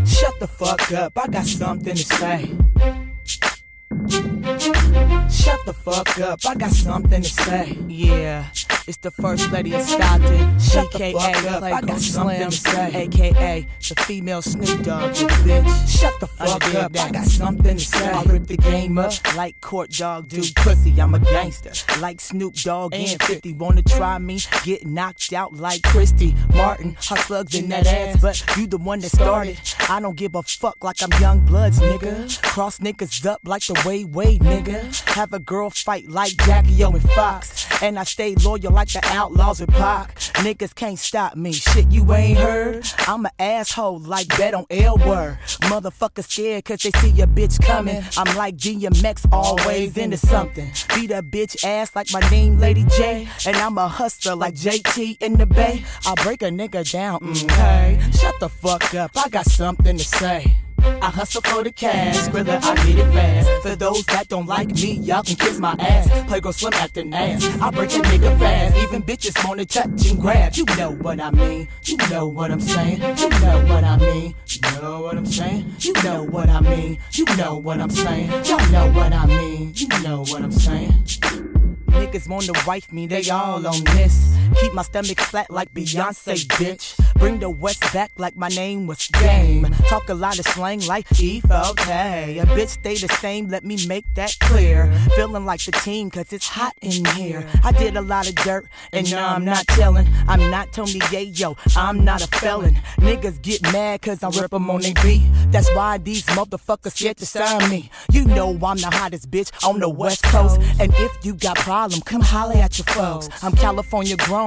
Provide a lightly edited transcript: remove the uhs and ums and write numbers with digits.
Shut the fuck up, I got something to say. Shut the fuck up, I got something to say. Yeah, it's the first lady of Stockton. Shut the fuck up, I got something to say. AKA the female Snoop Dogg, you bitch. Shut the fuck up, I got something to say. I rip the game up like Court Dog do pussy. I'm a gangster like Snoop Dogg and 50. Wanna try me? Get knocked out like Christy Martin. Hot slugs in that ass, but you the one that started. I don't give a fuck like I'm Young Bloods, nigga. Cross niggas up like the way, nigga. Have a girl fight like Jackie O and Fox. And I stay loyal like the Outlaws with Pac. Niggas can't stop me, shit you ain't heard. I'm an asshole like Bet on L Word. Motherfuckers scared cause they see a bitch coming. I'm like DMX, always into something. Beat a bitch ass like my name Lady J. And I'm a hustler like JT in the Bay. I'll break a nigga down, hey. Shut the fuck up, I got something to say. I hustle for the cash, Skrilla, I get it fast. For those that don't like me, y'all can kiss my ass. Playgirl Slim acting ass, I break a nigga fast. Even bitches wanna touch and grab. You know what I mean, you know what I'm saying. You know what I mean, you know what I'm saying. You know what I mean, you know what I'm saying. Y'all know what I mean, you know what I'm saying. Niggas wanna wife me, they all on this. Keep my stomach flat like Beyonce, bitch. Bring the West back like my name was Game. Talk a lot of slang like E4K. A bitch stay the same, let me make that clear. Feeling like the team cause it's hot in here. I did a lot of dirt and now I'm not telling. I'm not Tony Yayo, I'm not a felon. Niggas get mad cause I rip them on they beat. That's why these motherfuckers scared to sign me. You know I'm the hottest bitch on the West Coast. And if you got problems, come holler at your folks. I'm California grown.